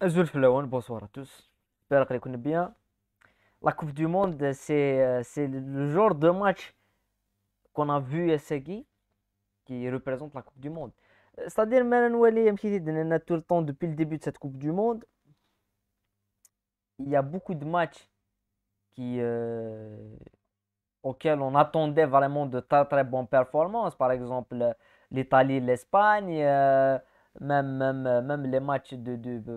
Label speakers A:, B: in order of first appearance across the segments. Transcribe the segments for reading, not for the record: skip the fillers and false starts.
A: Azul Flowen, bonsoir à tous. J'espère que vous allez bien. La Coupe du Monde, c'est le genre de match qu'on a vu essayer qui représente la Coupe du Monde. C'est-à-dire, maintenant, tout le temps depuis le début de cette Coupe du Monde, il y a beaucoup de matchs qui, auxquels on attendait vraiment de très très bonnes performances. Par exemple, l'Italie, l'Espagne, même les matchs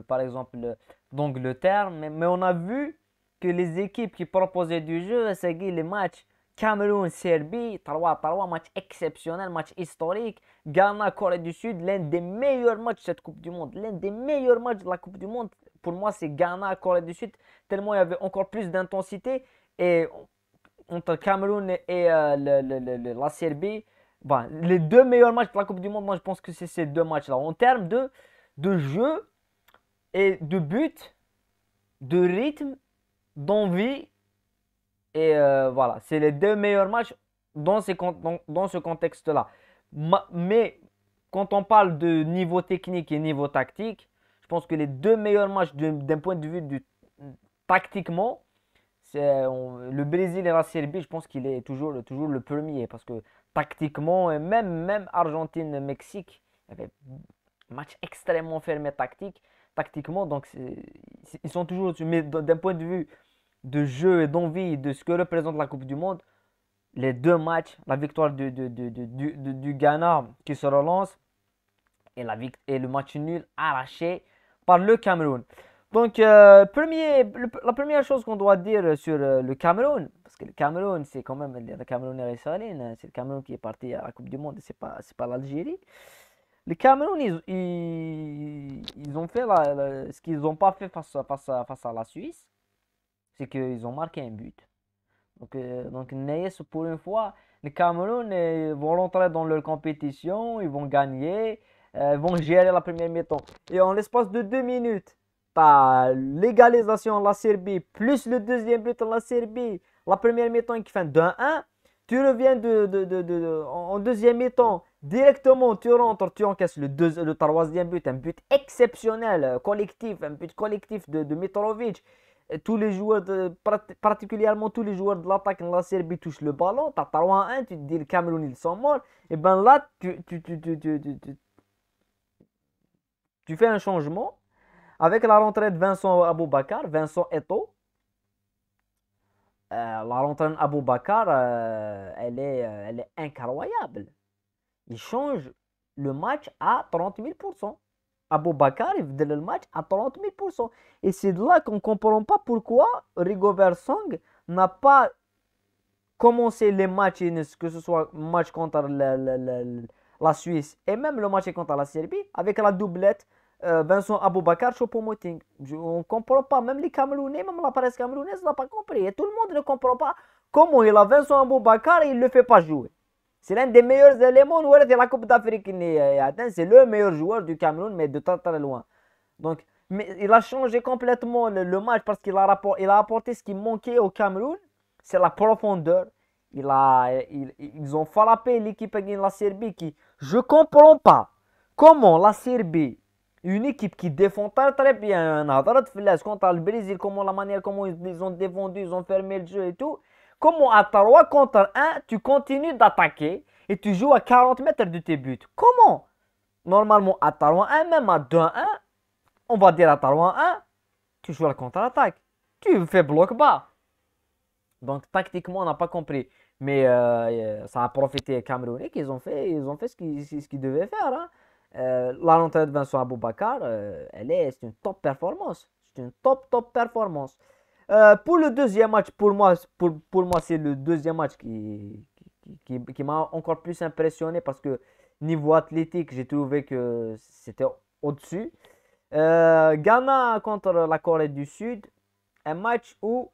A: par exemple, d'Angleterre. Mais on a vu que les équipes qui proposaient du jeu, c'est les matchs Cameroun, Serbie, 3-3, match exceptionnel, match historique. Ghana, Corée du Sud, l'un des meilleurs matchs de cette Coupe du Monde. L'un des meilleurs matchs de la Coupe du Monde, pour moi, c'est Ghana, Corée du Sud, tellement il y avait encore plus d'intensité. Et entre Cameroun et la Serbie, bon, les deux meilleurs matchs de la Coupe du Monde, moi je pense que c'est ces deux matchs-là. En termes de jeu et de but, de rythme, d'envie, et voilà, c'est les deux meilleurs matchs dans ce contexte-là. Mais quand on parle de niveau technique et niveau tactique, je pense que les deux meilleurs matchs d'un point de vue tactiquement, le Brésil et la Serbie, je pense qu'il est toujours le premier parce que tactiquement, et même Argentine-Mexique, il y avait un match extrêmement fermé tactiquement, donc ils sont toujours au-dessus. Mais d'un point de vue de jeu et d'envie de ce que représente la Coupe du Monde, les deux matchs, la victoire du Ghana qui se relance et le match nul arraché par le Cameroun. Donc, la première chose qu'on doit dire sur le Cameroun, parce que le Cameroun, c'est quand même le Cameroun et c'est le Cameroun qui est parti à la Coupe du Monde, c'est pas l'Algérie. Le Cameroun, ils ont fait ce qu'ils n'ont pas fait face à la Suisse, c'est qu'ils ont marqué un but. Donc Neyes, pour une fois, les Cameroun vont rentrer dans leur compétition, ils vont gagner, ils vont gérer la première mi-temps. Et en l'espace de 2 minutes, tu as l'égalisation de la Serbie, plus le deuxième but de la Serbie, la première mi-temps qui fait 2-1. Tu reviens en deuxième mi-temps, directement tu rentres, tu encaisses le troisième but, un but exceptionnel, collectif, un but collectif de Mitrovic. Tous les joueurs, particulièrement tous les joueurs de l'attaque de la Serbie touchent le ballon, tu as 3-1, tu te dis le Cameroun ils sont morts, et ben là tu fais un changement avec la rentrée de Vincent Aboubakar, Vincent Eto. La rentrée d'Aboubakar, elle est incroyable. Il change le match à 30 000%. Aboubakar, il donne le match à 30 000%. Et c'est de là qu'on ne comprend pas pourquoi Rigobert Song n'a pas commencé les matchs, que ce soit le match contre la Suisse et même le match contre la Serbie, avec la doublette Vincent Aboubakar, Choupo-Moting. On ne comprend pas, même les Camerounais, même la presse camerounaise n'a pas compris. Et tout le monde ne comprend pas comment il a Vincent Aboubakar et il ne le fait pas jouer. C'est l'un des meilleurs éléments de la Coupe d'Afrique. C'est le meilleur joueur du Cameroun, mais de très très loin. Donc, mais il a changé complètement le match parce il a apporté ce qui manquait au Cameroun, c'est la profondeur. Ils ont frappé l'équipe de la Serbie qui, je ne comprends pas comment la Serbie, une équipe qui défend très très bien, contre le Brésil, comment la manière comment ils ont défendu, ils ont fermé le jeu et tout, comment à 3 contre 1, tu continues d'attaquer et tu joues à 40 mètres de tes buts. Comment? Normalement, à 3-1, même à 2-1, on va dire à 3-1, tu joues à la contre-attaque. Tu fais bloc bas. Donc, tactiquement, on n'a pas compris. Mais ça a profité aux Camerounais ils ont fait ce qu'ils devaient faire. Hein. La rentrée de Vincent Aboubakar, c'est une top performance. C'est une top performance. Pour le deuxième match, pour moi c'est le deuxième match qui m'a encore plus impressionné parce que niveau athlétique, j'ai trouvé que c'était au-dessus. Ghana contre la Corée du Sud, un match où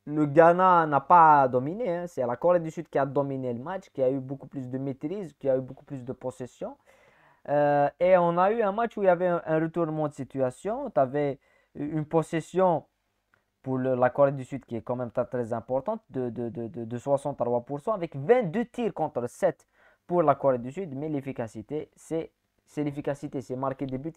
A: le Ghana n'a pas dominé. Hein. C'est la Corée du Sud qui a dominé le match, qui a eu beaucoup plus de maîtrise, qui a eu beaucoup plus de possession. Et on a eu un match où il y avait un retournement de situation. Tu avais une possession pour la Corée du Sud qui est quand même très, très importante de 63% avec 22 tirs contre 7 pour la Corée du Sud. Mais l'efficacité, c'est l'efficacité, c'est marquer des buts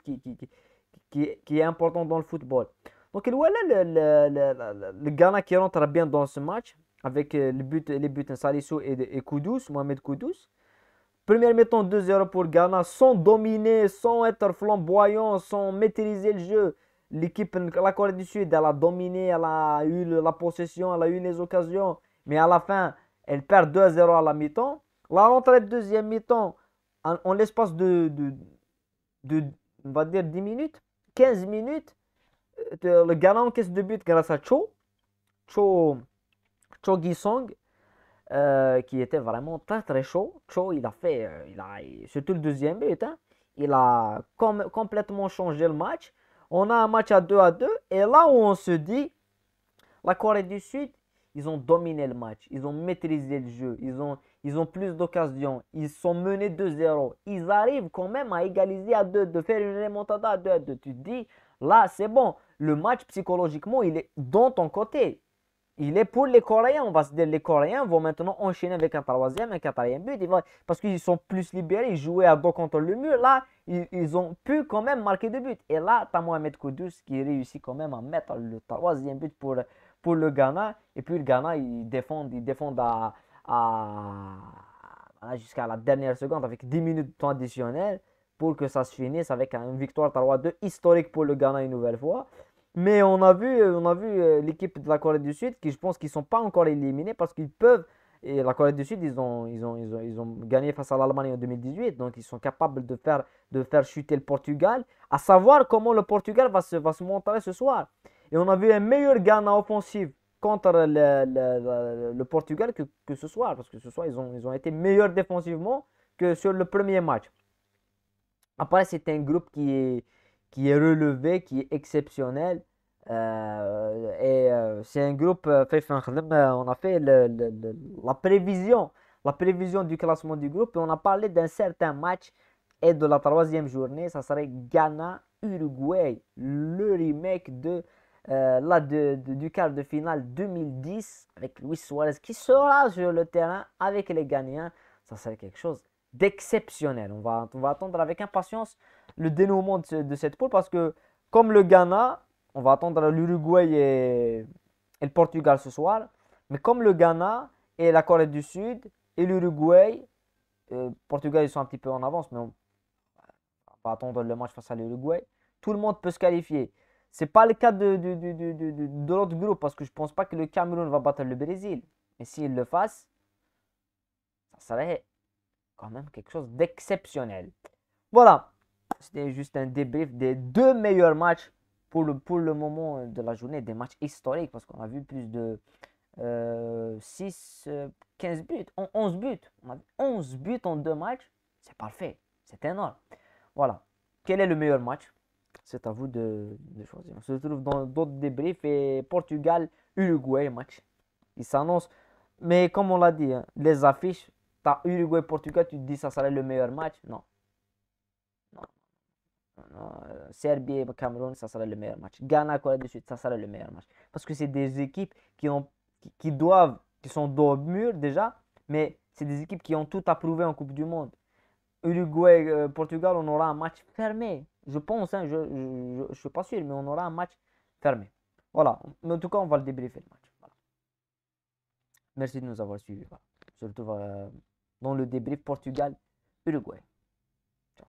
A: qui est important dans le football. Donc voilà le Ghana qui rentre bien dans ce match avec les buts de Salissou et Koudous, Mohamed Koudous. Première mi-temps 2-0 pour Ghana, sans dominer, sans être flamboyant, sans maîtriser le jeu. L'équipe, la Corée du Sud, elle a dominé, elle a eu la possession, elle a eu les occasions. Mais à la fin, elle perd 2-0 à la mi-temps. La rentrée de deuxième mi-temps, en l'espace de, on va dire 10 minutes, 15 minutes, le Ghana encaisse 2 buts grâce à Cho, Cho Gi-song, qui était vraiment très très chaud. Cho, il a fait, surtout le deuxième but, hein, il a complètement changé le match. On a un match à 2-2, et là où on se dit, la Corée du Sud, ils ont dominé le match, ils ont maîtrisé le jeu, ils ont plus d'occasions, ils sont menés 2-0. Ils arrivent quand même à égaliser à 2, de faire une remontada à 2-2. Tu te dis, là c'est bon, le match psychologiquement, il est dans ton côté. Il est pour les Coréens. On va se dire, les Coréens vont maintenant enchaîner avec un troisième, un quatrième but. Parce qu'ils sont plus libérés, ils jouaient à dos contre le mur. Là, ils ont pu quand même marquer 2 buts. Et là, tu as Mohamed Kudus qui réussit quand même à mettre le troisième but pour le Ghana. Et puis le Ghana, ils défendent jusqu'à la dernière seconde avec 10 minutes de temps additionnel pour que ça se finisse avec une victoire 3-2 historique pour le Ghana une nouvelle fois. Mais on a vu l'équipe de la Corée du Sud qui, je pense qu'ils ne sont pas encore éliminés parce qu'ils peuvent. Et la Corée du Sud, ils ont gagné face à l'Allemagne en 2018. Donc, ils sont capables de faire chuter le Portugal. À savoir comment le Portugal va se montrer ce soir. Et on a vu un meilleur Ghana offensif contre le Portugal que ce soir. Parce que ce soir, ils ont été meilleurs défensivement que sur le premier match. Après, c'est un groupe qui est relevé, qui est exceptionnel. C'est un groupe, on a fait la prévision du classement du groupe et on a parlé d'un certain match et de la troisième journée. Ça serait Ghana-Uruguay, le remake du quart de finale 2010 avec Luis Suarez qui sera sur le terrain avec les Ghanéens. Ça serait quelque chose d'exceptionnel. On va attendre avec impatience le dénouement de cette poule parce que comme le Ghana, on va attendre l'Uruguay et le Portugal ce soir. Mais comme le Ghana et la Corée du Sud et l'Uruguay, Portugal ils sont un petit peu en avance, mais on va attendre le match face à l'Uruguay. Tout le monde peut se qualifier. Ce n'est pas le cas de l'autre groupe parce que je ne pense pas que le Cameroun va battre le Brésil. Mais s'il le fasse, ça serait quand même quelque chose d'exceptionnel. Voilà, c'était juste un débrief des 2 meilleurs matchs pour le moment de la journée, des matchs historiques parce qu'on a vu plus de 6, 15 buts, 11 buts. On a vu 11 buts en 2 matchs, c'est parfait, c'est énorme. Voilà, quel est le meilleur match? C'est à vous de choisir. On se retrouve dans d'autres débriefs et Portugal-Uruguay match. Il s'annonce, mais comme on l'a dit, hein, les affiches, t'as Uruguay-Portugal, tu te dis ça serait le meilleur match? Non. Serbie et Cameroun, ça serait le meilleur match. Ghana, Corée du Sud, ça serait le meilleur match. Parce que c'est des équipes qui sont dos au mur déjà, mais c'est des équipes qui ont tout approuvé en Coupe du Monde. Uruguay, Portugal, on aura un match fermé. Je pense, hein, je ne suis pas sûr, mais on aura un match fermé. Voilà. Mais en tout cas, on va le débriefer le match. Voilà. Merci de nous avoir suivis. Voilà. Surtout dans le débrief Portugal-Uruguay.